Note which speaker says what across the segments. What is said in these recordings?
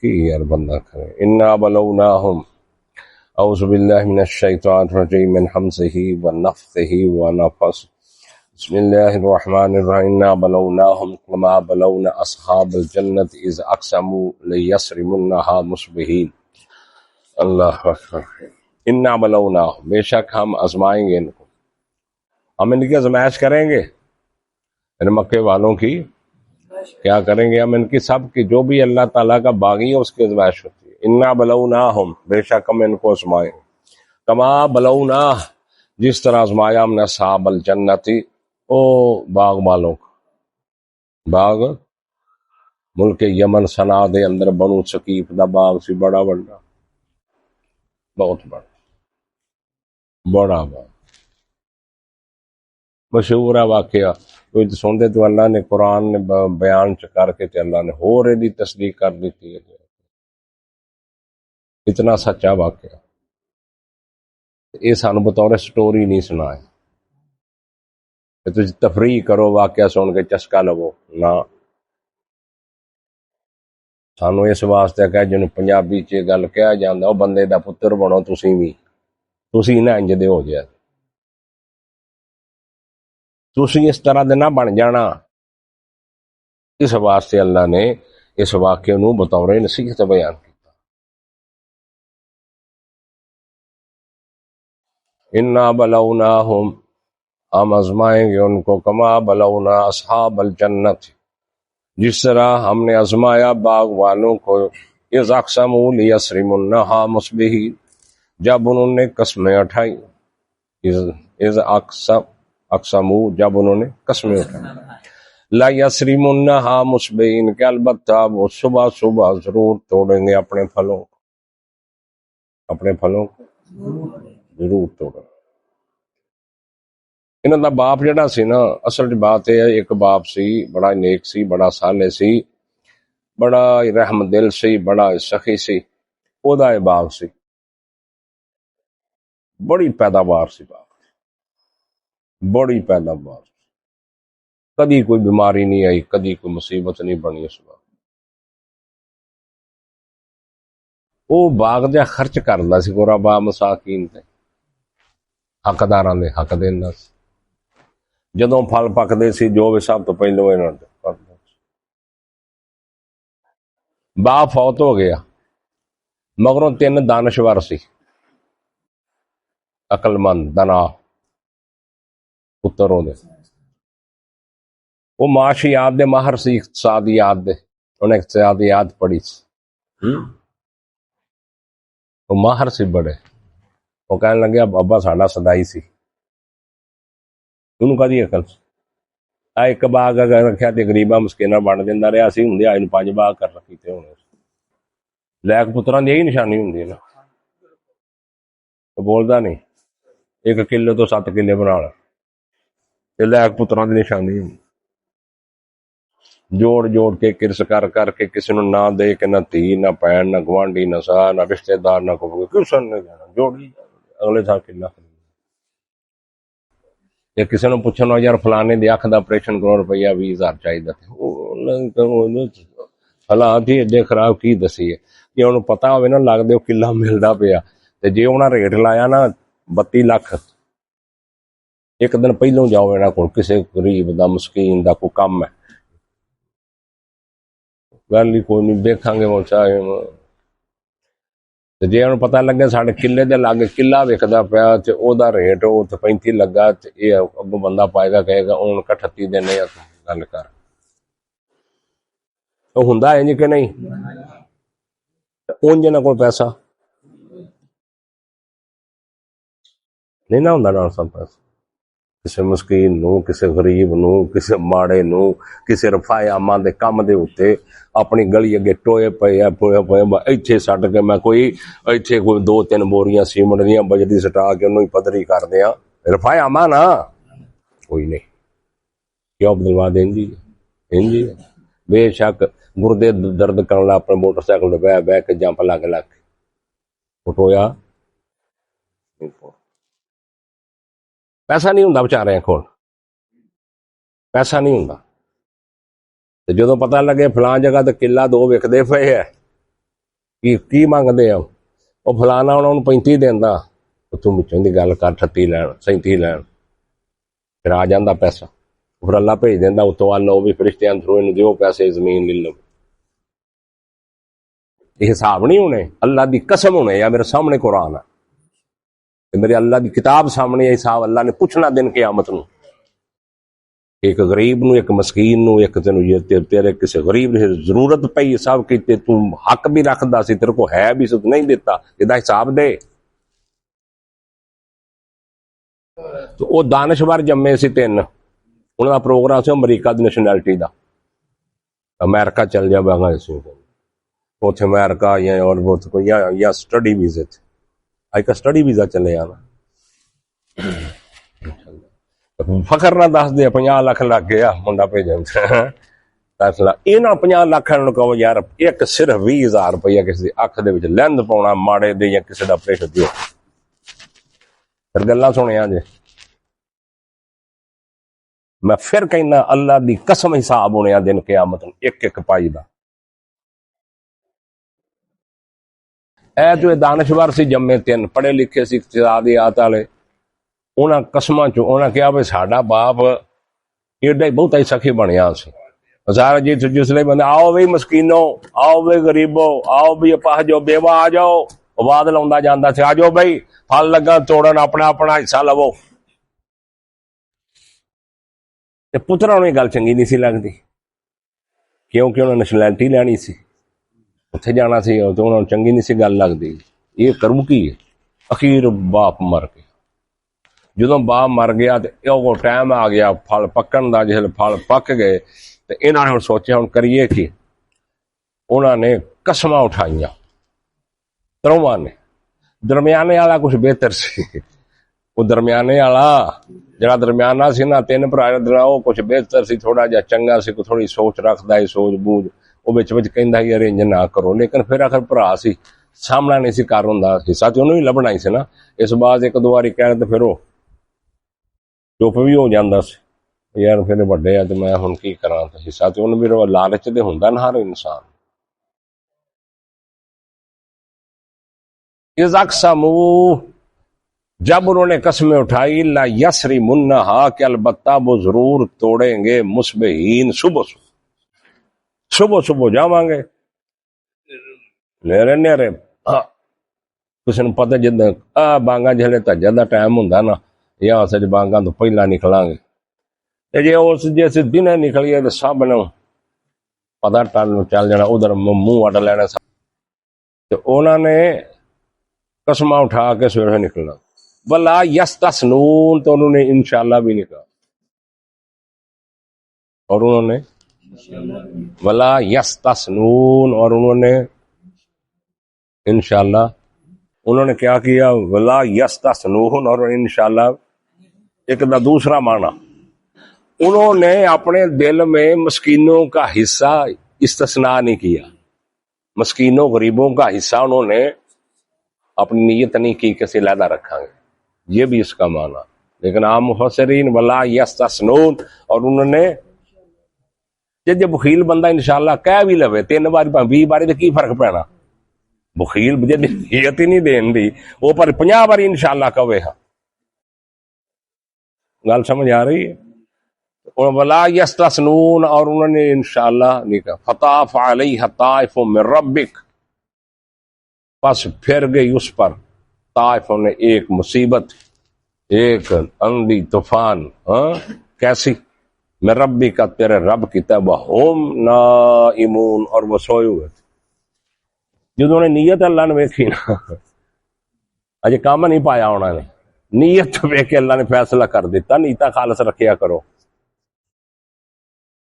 Speaker 1: کی یار بندہ کرے. انا بلوناہم، اعوذ باللہ من الشیطان الرجیم من حمزہ ونفثہ ونفثہ. بسم اللہ الرحمن الرحیم. انا بلوناہم کما بلونا اصحاب الجنت اذ اقسموا لیصرمنہا مصبحین. اللہ اکبر. انا بلوناہم، بے شک ہم آزمائیں گے ان کو، ہم ان کی آزمائش کریں گے. ان مکے والوں کی کیا کریں گے؟ ہم ان کی سب کی، جو بھی اللہ تعالیٰ کا باغی ہے اس کی آزمائش ہوتی ہے. انا بلوناہم، بے شک ہم ان کو آزمائیں، کما بلونا، جس طرح آزمایا ہم نے اصحاب الجنتی، او باغ والوں کو. باغ ملک یمن صنعا دے اندر بنو ثقیف دا باغ سی، بڑا بڑا، بہت بڑا بڑا باغ. مشہور ہے واقعہ، کوئی سنتے تو اللہ نے قرآن نے بیان کر کے تے اللہ نے ہور دی تصدیق کر دیتی ہے. اتنا سچا واقعہ یہ سانو بطور سٹوری نہیں سنائے کہ تجھ تفریح کرو واقعہ سن کے چسکا لو نہ. سانو اس واسطے کہ جنوں پنجابی چ گل کہا جاندا او بندے دا پتر بنو تسی بھی، تسی نہ انج دے ہو جائے، تسی اس طرح دے نہ بن جانا. اس واسطے اللہ نے اس واقعے نو بطور نصیحت بیان کیتا. انا بلوناہم، ہم آزمائیں گے ان کو، کما بلونا اصحاب الجنت، جس طرح ہم نے آزمایا باغ والوں کو، اذ اقسموا لیصرمنہا مصبحین، جب انہوں نے قسمیں اٹھائی. اذ اقسموا، جب انہوں نے قسمیں اٹھائی. لا یصرمنہا مصبحین، کہ البتہ وہ صبح صبح ضرور توڑیں گے اپنے پھلوں کو، اپنے پھلوں کو ضرور توڑیں. انہوں دا باپ جڑا سی نا، اصل بات ہے ایک باپ سی، بڑا نیک سی، بڑا صالح سی، بڑا رحم دل سی، بڑا سخی سی. او دا باپ سی، بڑی پیداوار سی، باپ بڑی پیداوار، کدی کوئی بیماری نہیں آئی، کدی کوئی مصیبت نہیں بنی اس وقت. وہ باغ دے خرچ کردا سی غربا مساکین تے، حقداراں دے حق دیندا سی. جدوں پھل پکدے سی جو بھی سب تو پہلو انہاں دے کردا سی. باپ فوت ہو گیا، مگروں 3 دانشور سی، عقل مند دنا پتر دے. وہ معاشیات دے ماہر سی، اقتصادیات دے، انہیں اقتصادیات پڑھی سی. وہ ماہر سی بڑے. وہ کہنے لگے اب ابا ساڈا سدائی سی، انہوں کدی عقل سی. ایک باغ اگر رکھیا تے غریباں مسکیناں بن دیندا رہیا سی، ہوندے آئے 5 باغ کر رکھی تے ہونے. لیک پتراں دی یہی نشانی ہوندی ہے نا، وہ بولدا نہیں 1 کلے تو 7 کلے بنا لا، یہ لیک پتراں دی نشانی ہوندی. جوڑ جوڑ کے کرس کر کے کسی نو نہ دے کے، نہ تھی نہ بہن نہ گوانڈی نہ سا نہ رشتہ دار نہ کوئی، کسی نے دینا، جوڑی اگلے سال کلا. یا کسی نے پوچھنا یار فلانے دی اکھ دا آپریشن کرو، روپیہ 20,000 چاہیے، حالات ہی ایڈے خراب کی دسی ہے. جی انہوں پتا ہوئے نا لگ دے کلا ملدا پیا، تے جے انہاں ریٹ لایا نا 32 لاکھ، ایک دن پہلوں جاؤ انہاں کول، کسی غریب دا مسکین دا کوئی کم ہے، گل ہی کوئی نہیں، دیکھاں گے وہ چاہے. جے انہوں پتہ لگے ساڈے کلے دے لاگے کلا وکدا پیا تے او دا ریٹ او تے 35 لگا، تے اے اگوں بندہ پائے گا کہے گا اون 38 دینے آ، گل کر. او ہوندا ہے کہ نہیں؟ اون جنہاں کول پیسہ نہیں نہ ہوندا نا، سب پیسہ کسی مسکین نو، کسی غریب نو، کسی ماڑے نو، کسی رفائے عامہ دے کم دے اوتے اپنی گلی اگے ٹوئے پئے ایتھے سٹ کے میں کوئی ایتھے کوئی 2-3 بوریاں سیمنٹ دیاں بجری سٹا کے انہوں ہی پدری کر دیاں، رفائے عامہ نا کوئی نہیں. کیا عبدالواد انجی بے شک گردے درد کرن لا اپنے موٹر سائیکل تے بہ کے جمپ لگ اٹھویا. پیسہ نہیں ہوندا بچاریاں کول، پیسہ نہیں ہوندا. تے جدوں پتہ لگے فلاں جگہ تے کلا 2 وکدے پئے ہے، کی منگتے ہو؟ وہ فلانا انہوں نے 35 دینا، تم بچوں کی گل کر 38 لین 37 لین، پھر آ جاتا پیسہ، پھر اللہ بھیج دینا اتوں آ لو بھی فرشتیاں تھرو ان دیو پیسے زمین لے لو۔ یہ حساب نہیں ہونے، اللہ دی قسم ہونے، یا میرے سامنے قرآن ہے، میرے اللہ دی کتاب سامنے، حساب اللہ نے پوچھنا دن قیامت نو، ایک غریب نو، ایک مسکین نو، ایک تیرے کسی غریب نے ضرورت پئی حساب کی تم حق بھی رکھدا سی، تیرے کو ہے بھی سی نہیں دیتا، یہ حساب دے۔ تو وہ دانشور جمے سی 3، انہوں کا پروگرام سی امریکہ دی نیشنلٹی دا، امریکہ چل جا باغا اتنے امریکہ یا سٹڈی ویزے تھے، اج کا سٹڈی ویزا چلے آنا، فخر نہ دس دے 50 لاکھ لگ گیا منڈا بھیجن، 10 لاکھ یہاں 50 لاکھ کہو یار ایک صرف 20,000 روپیہ کسی اکھ دے وچ لینڈ پاؤنا ماڑے دے یا کسی دا آپریشن دیو، پھر گلاں سنیا جے۔ میں پھر کہنا اللہ دی قسم حساب ہونے دن قیامت ایک ایک پائی دا۔ اے جو دانشور سی جمے 3 پڑھے لکھے سی اقتصادیات والے، انہاں قسماں چ انہاں کہا بھی ساڈا باپ ایڈا ہی بہت ہی سخی بنیا سی، سارا جی جسلے بندے آؤ بھائی مسکینو، آؤ بھائی غریبو، آؤ بھی جو بیوہ آ جاؤ، آواز لاؤندا جاندا سی، آ جاؤ بھائی پھل لگا توڑن، اپنا اپنا حصہ لو۔ تے پتراں نوں گل چنگی نہیں سی لگدی، کیونکہ انہوں نے نیشنلٹی لینی سی، اتنے جانا سی، تو انہوں نے چنگی نہیں سی گل لگتی، یہ کروں کی ہے۔ اخیر باپ مر گیا، جدوں باپ مر گیا تو ٹائم آ گیا پھل پکن دا، جس پھل پک گئے تو انہوں نے سوچیا ہوں کریے کی، انہوں نے قسماں اٹھائیاں تروواں نے، درمیانے والا کچھ بہتر سی، وہ درمیانے والا جڑا درمیانہ سی نا 3 بھرا وہ کچھ بہتر سی، تھوڑا جا چنگا سی، تھوڑی سوچ رکھدا ہے، سوچ بوجھ، وہ بچ کہندا ہی ارینج نہ کرو، لیکن پھر آخر بھرا سی سامنا نہیں سی کر ہوندا، حصہ تو انہوں ہی لبنا ہی سی نا، اس بعد 1-2 واری کہنے تو پھر وہ چپ بھی ہو جاندہ سی، یار پھر وڈے تو میں ہن کی کراں، حصہ تو انہوں بھی لالچ تے ہوندا نا ہر انسان۔ اذ اقسموا، جب انہوں نے قسمیں اٹھائی، لا یسرمنھا، کہ البتہ وہ ضرور توڑیں گے، مصبحین، صبح جاواں گے نیرے نیرے، کسی نے پتہ جد بانگا جہلے تہجد دا ٹائم ہوندا نا، یا سج بانگاں تو پہلا نکلاں گے، تے جے اس جیسے دن نکلیے تو سب نے پتہ چل جانا، ادھر منہ اڈ لینا، تو انہوں نے قسمہ اٹھا کے سویرے نکلنا، ولا یستثنون، تو انہوں نے انشاءاللہ بھی نکلا، اور انہوں نے ولا یستثنون، اور انہوں نے انشاءاللہ، انہوں نے کیا کیا، ولا یستثنون، اور انشاءاللہ ایک دا دوسرا معنی، انہوں نے اپنے دل میں مسکینوں کا حصہ استثناء نہیں کیا، مسکینوں غریبوں کا حصہ انہوں نے اپنی نیت نہیں کی کسی علیحدہ رکھا گے، یہ بھی اس کا معنی، لیکن عام مفسرین ولا یستثنون، اور انہوں نے جب بخیل بندہ انشاءاللہ کہہ بھی لوے 3 بار 20 باری تو کی فرق پینا، بخیل جب نیت ہی نہیں دین دی وہ پر 50 باری انشاءاللہ کہے، ہاں گل سمجھ آ رہی ہے، ولا یستثنون، اور انہوں نے انشاءاللہ نہیں کہا، فطاف علیہ طائف من ربک، پس پھر گئی اس پر طائفوں نے ایک مصیبت، ایک اندھی طوفان، کیسی، میں ربی کا، تیرے رب کی طرف، ہم نائمون، اور وہ سوئے ہوئے تھے، جدوں نے نیت اللہ نے ویکھی نا، اجے کام نہیں پایا انہوں نے، نیت تو ویکھ کے اللہ نے فیصلہ کر دیتا، نیتا خالص رکھیا کرو،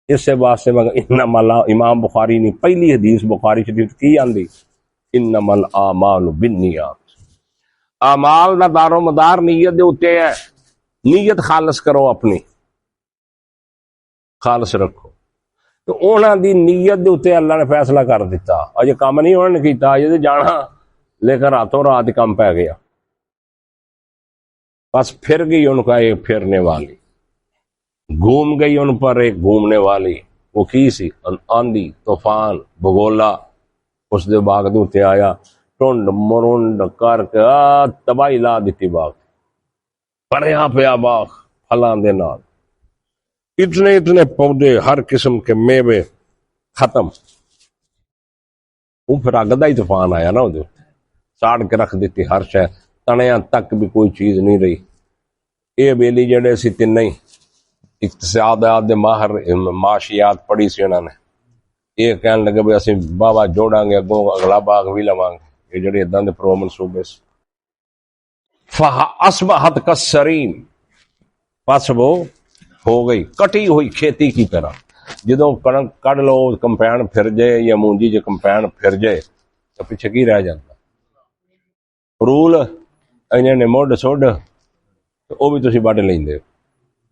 Speaker 1: اس سے واسطے انما امام بخاری نے پہلی حدیث بخاری شریف کی آندی، انما الاعمال بالنیات، اعمال دا دار و مدار نیت دے اوتے ہے، نیت خالص کرو، اپنی خالص رکھو، تو انہاں دی نیت دے اوتے اللہ نے فیصلہ کر دیتا، اجے کام نہیں انہوں نے کیتا، اجے جانا، لیکن راتوں رات کام پہ گیا، بس پھر گئی ان کا ایک پھرنے والی، گھوم گئی ان پر ایک گھومنے والی، وہ کی سی، آندھی، طوفان، بگولا، اس دے باغ دے اتنے آیا ٹنڈ مرنڈ کر کے تباہی لا دیتی باغ پڑیا پیا باغ پھلاں دے نال اتنے پودے ہر قسم کے میوے ختم وہ پھر اگ دا ہی طوفان آیا نا وہ ساڑ کے رکھ دیتی ہر شے تنیاں تک بھی کوئی چیز نہیں رہی یہ بیلی جڑے سی تین ہی اقتصادات دے ماہر معاشیات پڑھی سی انہوں نے یہ کہنے لگے بھی اسی بابا جوڑاں گے اگوں اگلا باغ بھی لواں گے یہ جڑے اداں دے پرو منصوبے سے فاصبحت کالصریم پس وہ ہو گئی کٹی ہوئی کھیتی کی طرح جدوں کنک کڈ لو کمپین پھر جائے یا مونجی جے کمپین پھر جائے تو پیچھے کی رہ جاتا رول انہاں نے موڈ سوڈ وہ بھی تسی وڈ لیندے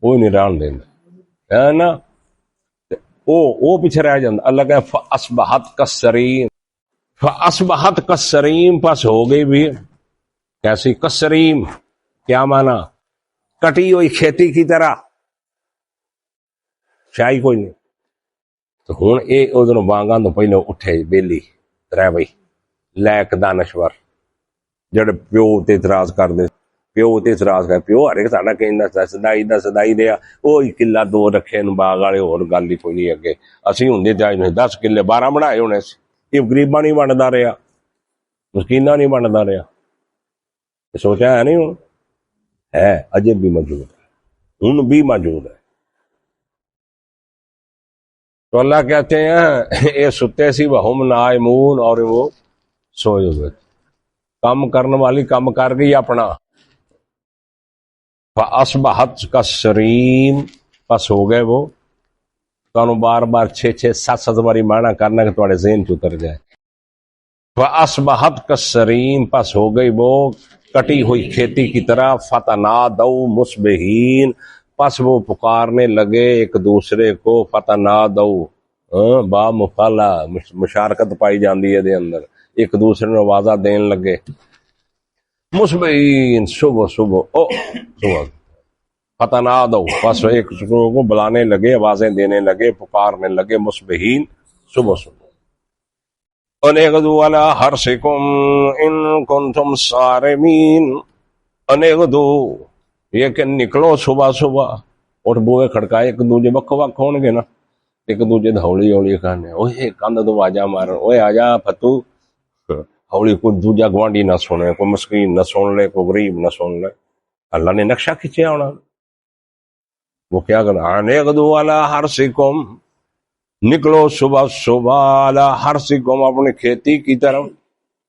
Speaker 1: وہ نہیں رہن دیندے ہے نا وہ پیچھے رہ جاتا اللہ کہ فاصبحت کالصریم فاصبحت کالصریم پس ہو گئی بھی کیسی کالصریم کیا معنی کٹی ہوئی کھیتی کی طرح شاہی کوئی نہیں تو ہوں یہ ادھر وانگاں تو پہلے اٹھے بیلی ترے بھائی لیک دانشور جڑے پیو تے اعتراض کر دے پیو تے اعتراض کر پیو ہر ایک ساڈا کہندا سدائی دیا وہی کلا دو رکھے نو باغ والے اور گل ہی کوئی نہیں اگے اسی ہوندے تے 10 کلے 12 بنائے ہونے سی یہ غریباں نہیں بندا رہا مسکیناں نہیں بندا رہا سوچا ہے نہیں ہوں ہے اجے بھی موجود ہے ہن بھی موجود ہے تو اللہ کہتے ہیں یہ ستے سی وہم نائمون اور وہ سوئے ہوئے کام کرنے والی کام کر گئی اپنا فاصبحت کالصریم پس ہو گئے وہ تو بار بار 6-7 باری معنی کرنا کہ تھوڑے ذہن چ اتر جائے فاصبحت کالصریم پس ہو گئی وہ کٹی ہوئی کھیتی کی طرح فتنادوا مصبحین پس وہ پکارنے لگے ایک دوسرے کو فتنادوا با مفعلہ مشارکت پائی جاندی ہے دے اندر ایک دوسرے نے آوازاں دین لگے مصبحین صبح صبح فتنادوا پس ایک دوسرے کو بلانے لگے آوازیں دینے لگے پکارنے لگے مصبحین صبح انغدوا علی حرثکم ان کنتم صارمین انغدوا یہ کہ نکلو صبح اور بوئے کھڑکائے ایک دوجے وکھ ہون گے نا ایک دوجے ہولی ہولی کہنے اوے کند تو آجا مار اوے آجا فتو ہولی کوئی دوجا گوانڈی نہ سنے کوئی مسکین نہ سن لے کوئی غریب نہ سن لے اللہ نے نقشہ کھینچیا ہونا وہ کیا کرنا انغدوا علی حرثکم نکلو صبح علی حرثکم اپنے کھیتی کی طرف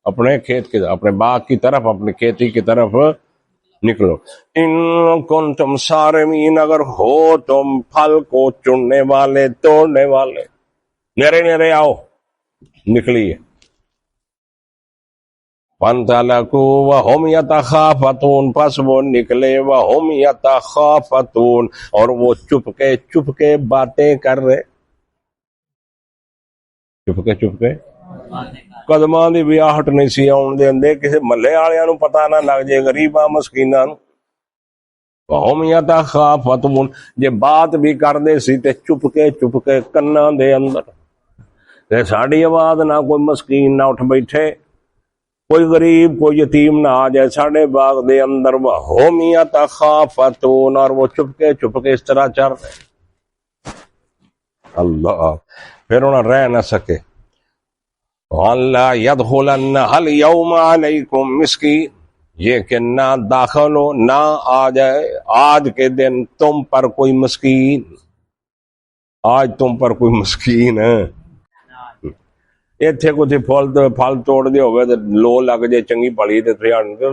Speaker 1: اپنے کھیت کی طرف اپنے باغ کی طرف اپنے کھیتی کی طرف نکلو ان کنتم صارمین اگر ہو تم پھل کو چننے والے توڑنے والے نیرے آؤ نکلیے فانطلقوا وهم يتخافتون پس وہ نکلے وهم يتخافتون اور وہ چپ کے باتیں کر رہے چپ کے قدماں دی بھی آہٹ نہیں سی آن دے کسی محلے والیاں نو پتہ نہ لگ جائے غریباں مسکیناں نو وهم يتخافتون جے بات بھی کر دے سی تے چپ کے کناں دے اندر تے ساڈی آواز نہ کوئی مسکین نہ اٹھ بیٹھے کوئی غریب کوئی یتیم نہ آ جائے ساڈے باغ دے اندر وهم يتخافتون اور وہ چپ کے اس طرح چل رہے اللہ پھر انہاں رہ نہ سکے وَاللَّا يَدْخُلَنَّهَا الْيَوْمَ عَلَيْكُمْ مِسْكِينٌ یہ کہ نہ داخل ہو نہ آ جائے آج کے دن تم پر کوئی مسکین آج تم پر کوئی مسکین ہے اتنے کچھ پھل توڑ دے ہوئے لو لگ جائے چنگی پلی تے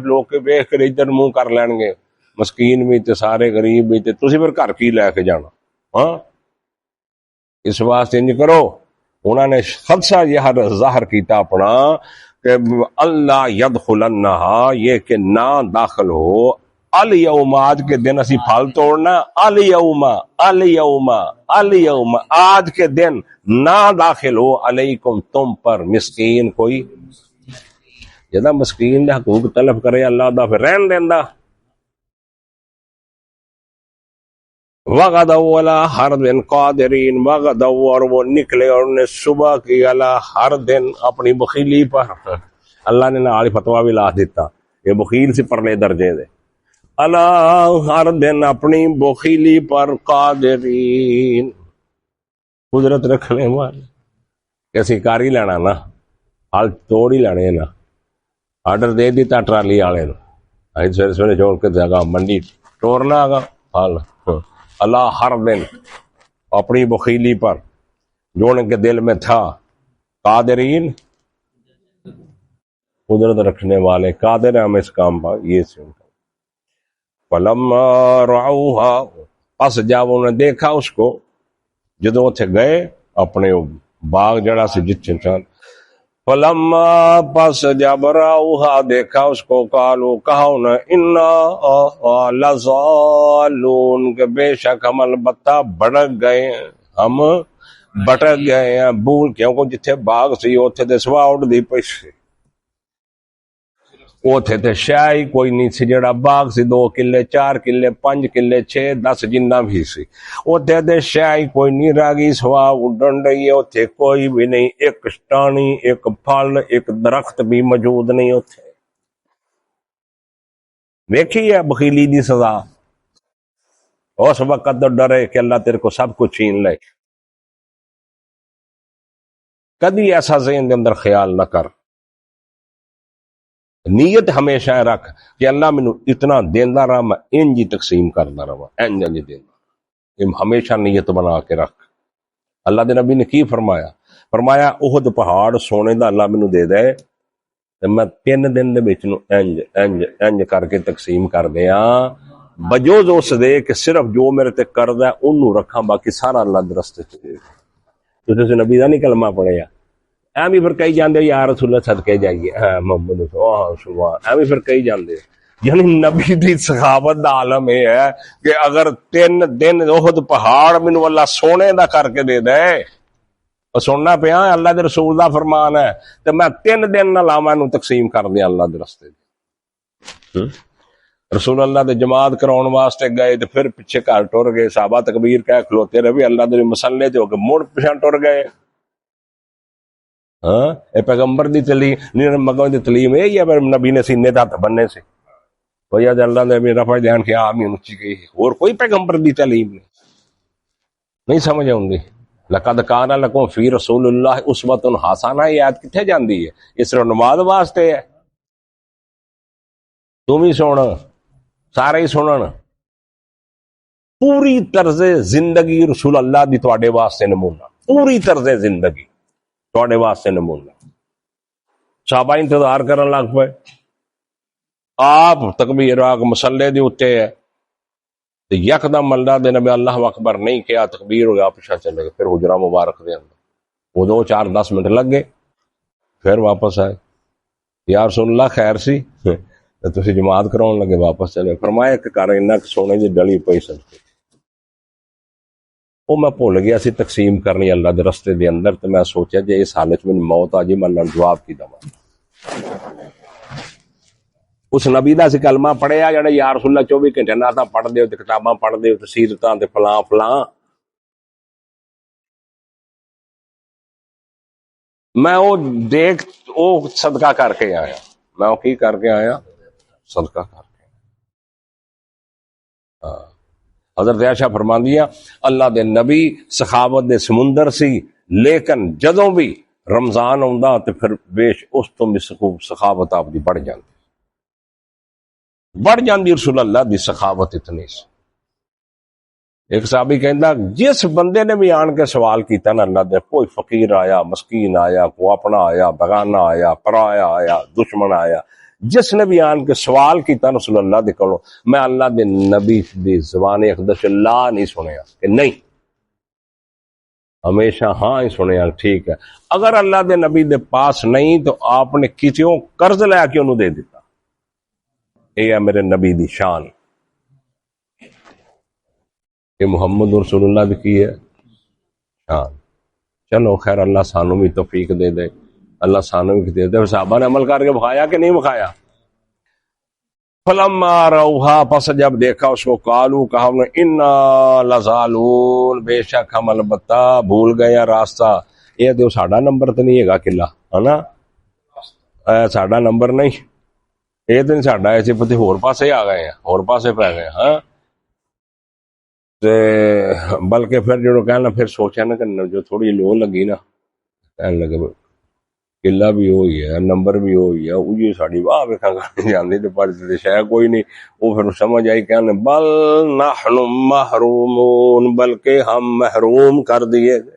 Speaker 1: لوگ کے ویکھ کے ادھر منہ کر لین گے مسکین بھی تے سارے غریب بھی تے تسی پھر گھر کی لے کے جانا ہاں اس واسطے انج کرو انہوں نے خدشہ یہ ظاہر کیتا اپنا کہ اللہ یدخلنہا یہ کہ نہ داخل ہو الیوم آج کے دن اسی پھل توڑنا الیوم آج کے دن نہ داخل ہو علیکم تم پر مسکین کوئی جدا مسکین دے حقوق طلب کرے اللہ دا پھر رہن دیندا وغدوا علی حرد قادرین، وغدوا اور وہ نکلے اور انہیں صبح کی علی حرد اپنی بخیلی پر، اللہ نے نال فتوا بھی لا دیتا، یہ بخیل سے پرلے درجے دے، علی حرد اپنی بخیلی پر قادرین قدرت رکھنے والے، کیسی کاری لینا نا، حال توڑ ہی لینے نا، آرڈر دے دیتا ٹرالی والے نو، سویرے سویرے چھوڑ کے جگہ منڈی ٹورنا آگا حال اللہ ہر دن اپنی بخیلی پر جو ان کے دل میں تھا، قادرین قدرت رکھنے والے، قادر ہم اس کام پر، یہ سے ان کا فلما رعوها، پس جب انہوں نے دیکھا اس کو، جدو اتھے گئے اپنے باغ جڑا سے جتنے چاند، فلما پس جب رعوها دیکھا اس کو، قالو کہا انہیں انا لضالون کہ بے شک ہم البتہ بھٹک گئے ہیں، ہم بھٹک گئے ہیں، بھول کیونکہ جتھے باغ سی اتھے تے سوا اڑ دی پیسے، اوتھے تے شاہی کوئی نہیں سی، جڑا باغ سی 2 کلے 4 کلے 5 کلے 6 10 جنہ بھی سی، اوتھے تے شاہی کوئی نہیں راگی سوا اڈن رہی ہے، اوتھے کوئی بھی نہیں، ایک ٹانی ایک پھل ایک درخت بھی موجود نہیں اوتھے، دیکھی ہے بخیلی دی سزا، اس وقت تو ڈرے کہ اللہ تیرے کو سب کچھ چھین لے، کدی ایسا ذہن دے اندر خیال نہ کر، نیت ہمیشہ رکھ کہ اللہ مینو اتنا دیندا رہا، میں انج ہی تقسیم کرنا رہا، انج انج دیندا، یہ ہمیشہ نیت بنا کے رکھ۔ اللہ دے نبی نے کی فرمایا؟ فرمایا احد پہاڑ سونے دا اللہ مینو دے دے تے میں 3 دن دے وچ نو انج انج انج کر کے تقسیم کر دیاں، بجوز اس دے کہ صرف جو میرے تے کردا ہے اونوں رکھاں، باقی سارا اللہ دے رستے چ دے۔ تسی نبی دا نہیں کلمہ پڑھیا، ایویں پھر کہی جاندے یا رسول اللہ صدقے جائیے، ہاں محمد سبحان، ایویں پھر کہی جاندے، یعنی نبی دی سخاوت دا عالم یہ ہے کہ اگر 3 دن احد پہاڑ مینوں اللہ سونے دا کر کے دے دے، سننا پیا اللہ دے رسول دا فرمان ہے، تو میں 3 دن نہ لاواں نو تقسیم کر دیا اللہ دے رستے دے۔ رسول اللہ دے جماعت کراؤن واسطے گئے تو پھر پیچھے گھر ٹر گئے، صحابہ تکبیر کہہ کھلوتے رہے، اللہ دے مسلے تے ہو کے مڑ پیچھے ٹر گئے۔ ہاں اے پیغمبر دی تعلیم مگوں دی تعلیم یہ ہے، نبی نے سینے دا ہاتھ بننے سے بھیا اللہ نے میرا رفع دھیان کیا آمین اونچی گئی، اور کوئی پیغمبر دی تعلیم نہیں سمجھ آؤندی۔ لقد کان لکم فی رسول اللہ اسوۃ حسنہ، یہ آیت کتنے جاندی ہے؟ اس طرح نماز واسطے ہے، تم ہی سن، سارے ہی سنن، پوری طرز زندگی رسول اللہ دی تواڈے واسطے نمونہ، پوری طرز زندگی تواڈے واسطے نمونہ۔ صحابہ انتظار کرن لگ پے، آپ تکبیر آگ مسلے دے اتے ہے، تو یکدم اللہ دے نبی اللہ اکبر نہیں کیا، تکبیر ہو گیا پیچھے چلے گئے، پھر حجرہ مبارک دے اندر وہ 2-4-10 منٹ لگ گئے، پھر واپس آئے، یا رسول اللہ خیر سی تسی جماعت کراؤن لگے، واپس چلے، فرمایا کہ کر انہاں کہ سونے دی ڈلی پئی سکتی، وہ میں بھول گیا سی تقسیم کرنی اللہ دے رستے دے اندر، تو میں سوچا جی اس حالت میں موت آ جی میں اللہ جواب کی دوا۔ اس نبی دا سی کلمہ پڑھیا جڑا یا رسول اللہ 24 گھنٹے نعتاں پڑھ دیو تے کتاباں پڑھ دیو تے سیرتاں تے فلاں فلاں، میں وہ دیکھ وہ صدقہ کر کے آیا، میں وہ کی کر کے آیا؟ صدقہ کر کے۔ ہاں حضرت عائشہ فرماندیاں اللہ دے نبی سخاوت دے سمندر سی، لیکن جدوں بھی رمضان آندا تے پھر بیش اس تو بھی سخاوت آپ دی بڑھ جاندی رسول اللہ دی سخاوت اتنی سی۔ ایک صحابی کہندا جس بندے نے بھی آن کے سوال کیتا نا اللہ دے، کوئی فقیر آیا، مسکین آیا، کوئی اپنا آیا، بغانہ آیا، پرایا آیا، دشمن آیا، جس نے بھی آن کے سوال کیتا رسول اللہ دے کولوں، میں اللہ دے نبی دی زبان اقدس لا نہیں سنیا کہ نہیں، ہمیشہ ہاں ہی سنیا ٹھیک ہے۔ اگر اللہ دے نبی دے پاس نہیں تو آپ نے کسیوں قرض لے کے انہوں دے دیتا، یہ ہے میرے نبی دی شان، کہ محمد رسول اللہ دی کی ہے شان۔ چلو خیر اللہ سانو بھی توفیق دے دے، اللہ سانو بھی دے دے۔ صحابہ نے عمل کر کے بخایا کہ نہیں بخایا؟ فلما روحا، پس جب دیکھا اس کو، قالو کہا انہوں نے، انا لزالون، بے شک ہم البتہ بھول گئے راستہ. یہ تو ساڈا نمبر تو نہیں ہے قلعہ، ہے نا، ساڈا نمبر نہیں، یہ تو نہیں ساڈا، ایسے پتے ہور پاسے آ گئے ہیں، ہور پاسے پی گئے. ہاں بلکہ پھر جو کہنا، پھر سوچا نا کہ جو تھوڑی لو لگی نا، کہنے لگے قلعہ بھی وہی ہے، نمبر بھی وہی ہے، وہ ساری واہ ویکھا جاندی تے پر شاید کوئی نہیں. وہ پھر سمجھ آئی، کہنے بل نحن محرومون، بلکہ ہم محروم کر دیے گئے.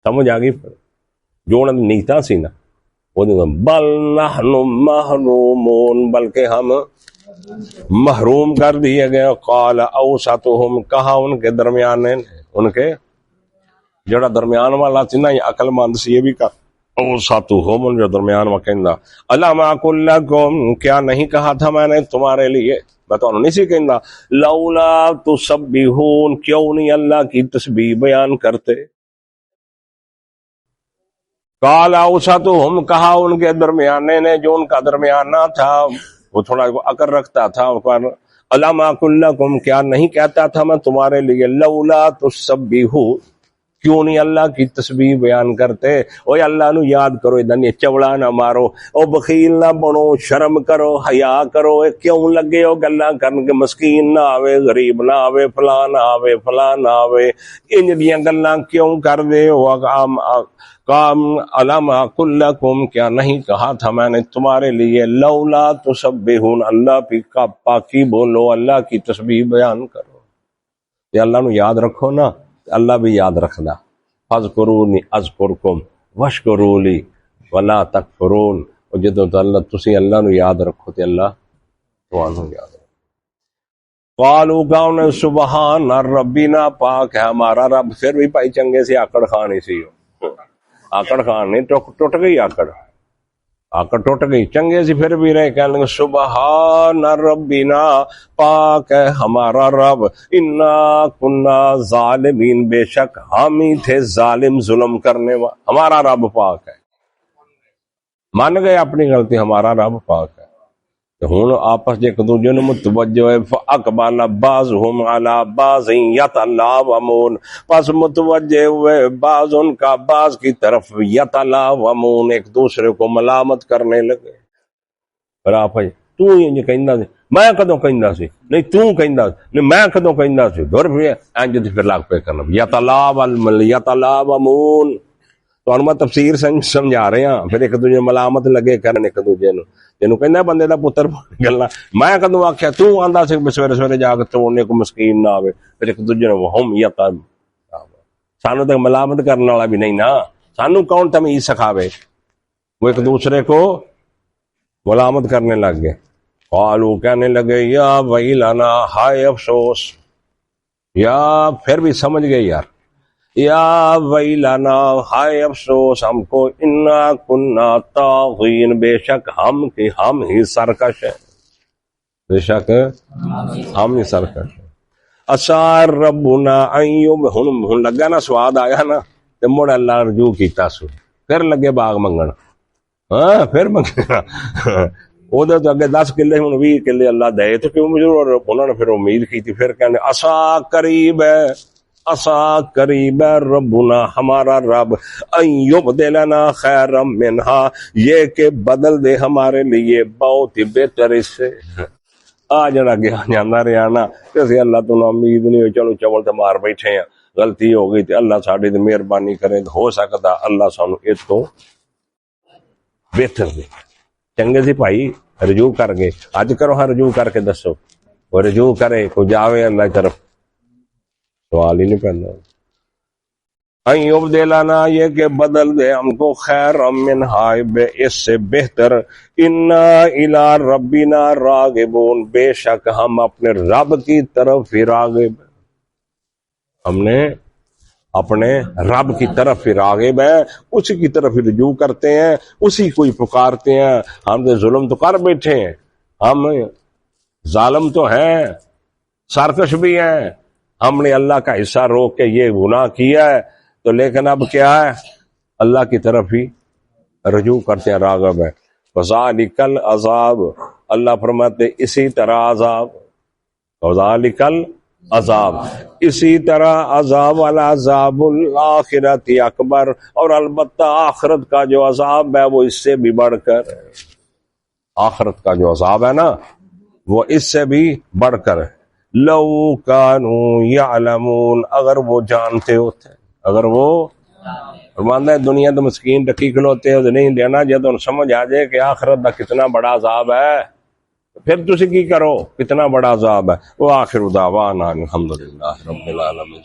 Speaker 1: سمجھ آ گئی جو انہوں نے نیتا سی نا، وہ بل نحن محرومون، بلکہ ہم محروم کر دیے گئے. قال اوسطہم، کہا ان کے درمیان، ان کے جڑا درمیان والا سی نا، یہ عقل مند سی، یہ بھی کہا اوسطہم، جو درمیان والا کہندا، الم اقل لکم، کیا نہیں کہا تھا میں نے تمہارے لیے، میں تو نہیں سی کہندا، لولا تسبحون، کیوں نہیں اللہ کی تسبیح بیان کرتے. قال اوسطہم، کہا ان کے درمیانے نے، جو ان کا درمیانہ تھا وہ تھوڑا عقل رکھتا تھا، الم اقل لکم، کیا نہیں کہتا تھا میں تمہارے لیے، لولا تسبحون، کیوں نہیں اللہ کی تسبیح بیان کرتے. اوے اللہ نو یاد کرو، ادھر یہ چوڑا نہ مارو، او بخیل نہ بنو، شرم کرو، حیا کرو. کیوں لگے ہو گلاں کرن کے مسکین نہ آوے، غریب نہ آوے، فلاں نہ آوے، فلاں نہ آوے، انج دیاں گلاں کیوں کر دے ہو. کام علم اقل لکم، کیا نہیں کہا تھا میں نے تمہارے لیے، لولا تسبحون، اللہ کا پاکی بولو، اللہ کی تسبیح بیان کرو. یہ اللہ نو یاد رکھو نا، اللہ بھی یاد رکھدا. فذکرونی اذکرکم واشکروا لی ولا تکفرون. جدوں تو اللہ تسی اللہ نو یاد رکھو تے اللہ تانوں یاد رکھو. قالوا، کہا سبحان ربنا، پاک ہے ہمارا رب. پھر بھی بھائی چنگے سے آکڑ خان سی، آکڑ خان نہیں، ٹوٹ گئی آکڑ ٹوٹ گئی. چنگے سے پھر بھی رہے، کہنے لگے سبحان ربنا، پاک ہے ہمارا رب، انا کنا ظالمین، بے شک ہم ہی تھے ظالم، ظلم کرنے والا. ہمارا رب پاک ہے، مان گئے اپنی غلطی، ہمارا رب پاک ہے. ہوں آپس ایک دوجے نو متوجہ ہے، فاقبل بعضهم على بعض یتلاومون، پس متوجہ ہوئے بعض ان کا بعض کی طرف، یتلاومون، ایک دوسرے کو ملامت کرنے لگے. پر آپ تو یہ کہندا سی، میں کدوں کہندا سی، نہیں تو کہندا سی، نہیں میں کدوں کہندا سی، دور پھر انج پھر لگ پہ کرنا یتلاومون. تو میں تفسیر سمجھا رہے ہیں، پھر ایک دوجے ملامت لگے کرن ایک دوجے نو. جنوں کہنا بندے دا پتر گلا، میں کدوں آخیا، تو آندا سی سویرے سویرے جا کے توڑنے کو مسکین نہ آوے، پھر ایک دوجے نو ہم یتا. سانو تو ملامت کرنے والا بھی نہیں نا، سانو کون تمیز سکھاوے. وہ ایک دوسرے کو ملامت کرنے لگ گئے. قالو، کہنے لگے یا ویلنا، ہائے افسوس، یا پھر بھی سمجھ گئے یار، یا ویلنا، ہائے افسوس ہم کو، انا کننا طاغین، بے شک ہم ہی سرکش ہیں، بے شک ہم ہی سرکش ہیں. اسار ربنا ایوب، ہن لگا نا سواد آیا نا، تے مڑ اللہ رجوع کیتا سو، پھر لگے باغ منگن. ہاں پھر منگنا وہ تو اگے 10 کلے ہوں 20 کلے اللہ دے تو کیوں مجھے، انہوں نے پھر امید کی تھی. پھر کہنے اسا قریب ہے، اسا قریب ہے ربنا، ہمارا رب، ایوب دلنا خیر منہا، یہ کہ بدل دے ہمارے لیے بہت ہی بہتر اس سے. آ جڑا گیا جانا رہا نا، کسی اللہ تو امید نہیں ہوئی، چلو چول تے مار بیٹھے ہیں، غلطی ہو گئی تے اللہ ساڈی تے مہربانی کرے، ہو سکتا اللہ سانو اس تو بہتر دے. چنگے سی بھائی رجوع کر گئے، اج کرو ہاں رجوع کر کے دسو، وہ رجوع کرے کو جاوے اللہ طرف، سوال ہی نہیں پہنتا. ایوب دلانا، یہ کہ بدل دے ہم کو خیر من ہائے، اس سے بہتر، انا الی ربنا راغبون، بے شک ہم اپنے رب کی طرف ہی راغب، ہم نے اپنے رب کی طرف ہی راغب ہے، اسی کی طرف ہی رجوع کرتے ہیں، اسی کو ہی پکارتے ہیں. ہم تو ظلم تو کر بیٹھے ہیں، ہم ظالم تو ہیں، سرکش بھی ہیں، ہم نے اللہ کا حصہ روک کے یہ گناہ کیا ہے، تو لیکن اب کیا ہے، اللہ کی طرف ہی رجوع کرتے ہیں، راغب ہے. وذالک العذاب، اللہ فرماتے اسی طرح عذاب، وذالک العذاب، اسی طرح عذاب، العذاب الآخرت اکبر، اور البتہ آخرت کا جو عذاب ہے وہ اس سے بھی بڑھ کر، آخرت کا جو عذاب ہے نا وہ اس سے بھی بڑھ کر، لو کانوا یعلمون، اگر وہ جانتے ہوتے، اگر وہ فرماندہ ہے دنیا تو مسکین ٹکی کھلوتے ہو نہیں دینا، جب ان سمجھ آ جائے کہ آخرت دا کتنا بڑا عذاب ہے پھر تسی کی کرو، کتنا بڑا عذاب ہے۔ وآخر دعوانا الحمدللہ رب العالمین۔